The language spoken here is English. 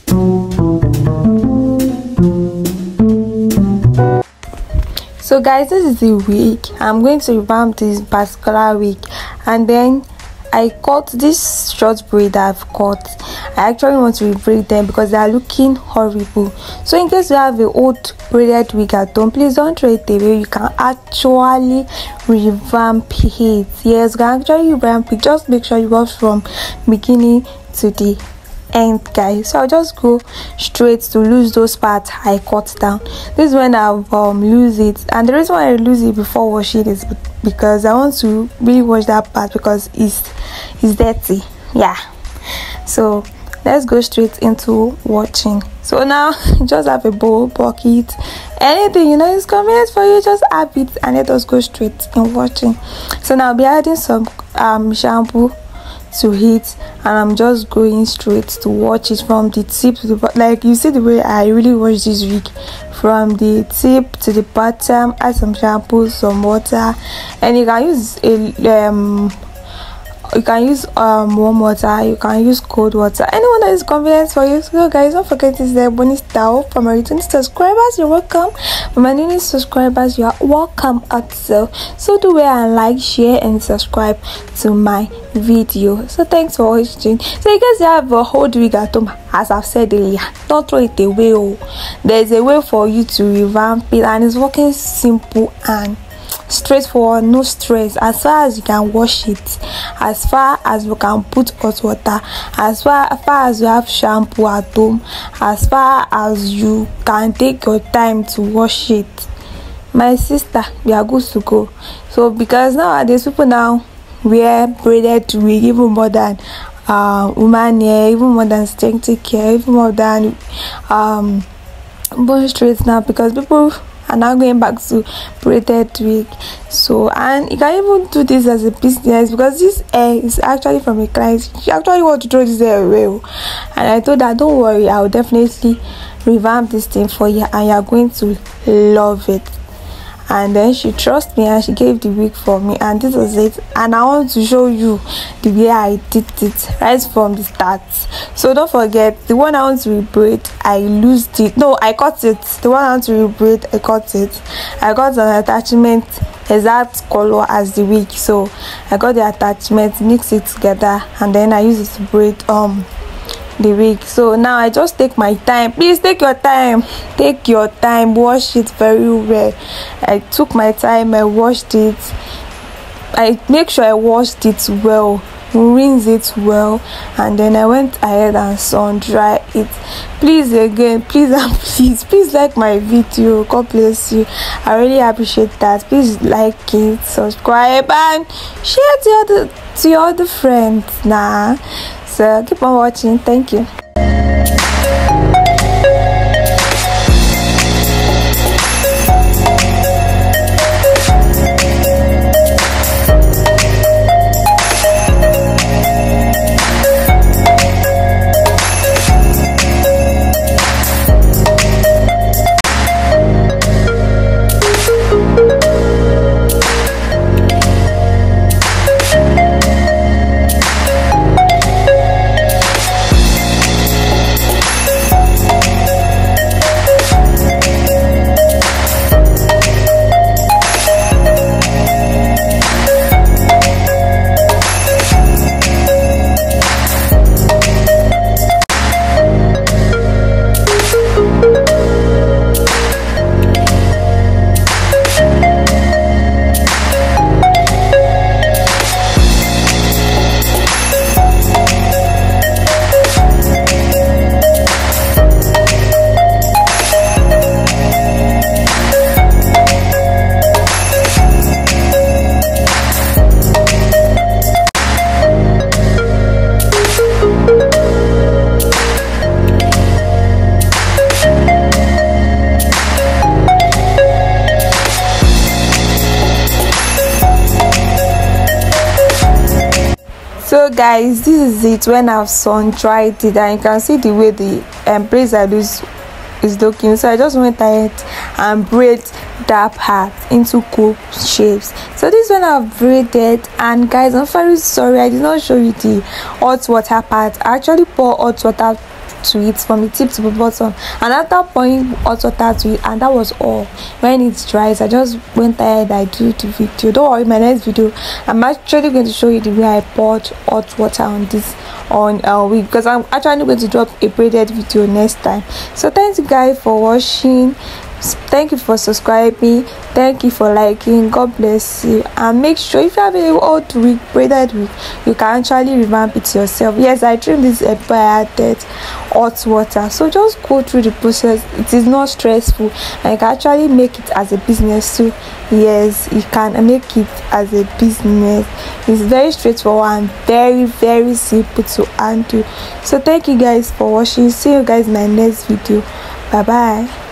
So guys, this is the wig. I'm going to revamp this particular wig, and then I cut this short braid that I've cut. I actually want to rebraid them because they are looking horrible. So in case you have an old braided wig at home, please don't throw it away. You can actually revamp it. Yes, you can actually revamp it. Just make sure you wash from beginning to the end, guys. So I'll just go straight to lose those parts I cut down. This is when I've lose it, and the reason why I lose it before washing is because I want to really wash that part because it's dirty. Yeah, so let's go straight into watching. So now just have a bowl, bucket, anything, you know, it's convenient for you. Just add it and let us go straight in watching. So now I'll be adding some shampoo to it, and I'm just going straight to watch it from the tip to the, like you see the way I really wash this wig, from the tip to the bottom. Add some shampoo, some water, and you can use warm water, you can use cold water, anyone that is convenient for you. So guys, don't forget, this is the ebonystyle. For my returning subscribers, you're welcome. For my new subscribers, you are welcome also. So do well and like, share and subscribe to my video. So thanks for watching. So you guys have a whole wig at home, as I've said earlier, don't throw it away. Oh, there's a way for you to revamp it, and it's working simple and straightforward, no stress. As far as you can wash it, as far as you can put hot water, as far as you have shampoo at home, as far as you can take your time to wash it, my sister, we are good to go. So because nowadays people now wear braided wig even more than woman hair, even more than aesthetic hair, even more than bone straight now, because people and now going back to braided wig. So, and you can even do this as a business, because this hair is actually from a client. She actually want to throw this hair away, and I told her, don't worry, I will definitely revamp this thing for you and you are going to love it. And then she trusted me and she gave the wig for me, and this was it. And I want to show you the way I did it right from the start. So don't forget, the one I want to rebraid, I loosed it. No, I cut it. The one I want to rebraid, I cut it. I got an attachment exact color as the wig, so I got the attachment, mix it together, and then I use it to braid the wig. So now I just take my time. Please take your time, wash it very well. I took my time, I washed it, I make sure I washed it well, rinse it well, and then I went ahead and sun dry it. Please again, please and please like my video. God bless you, I really appreciate that. Please like it, subscribe, and share to your other friends. So keep on watching. Thank you. So guys, this is it when I've sun dried it, and you can see the way the braids I lose is looking. So I just went ahead and braid that part into cool shapes. So this one I've braided, and guys, I'm very sorry I did not show you the hot water part. I actually pour hot water to it, from the tip to the bottom, and after pouring hot water to it, and that was all. When it dries, I just went ahead, I do the video. Don't worry, my next video I'm actually going to show you the way I poured hot water on this on wig, because I'm actually going to drop a braided video next time. So thanks you guys for watching. Thank you for subscribing, thank you for liking. God bless you, and make sure if you have a old wig, braided wig, you can actually revamp it yourself. Yes, I trimmed this before I added hot water, so just go through the process. It is not stressful, and you can actually make it as a business too. Yes, you can make it as a business. It's very straightforward and very simple to handle. So thank you guys for watching. See you guys in my next video. Bye bye.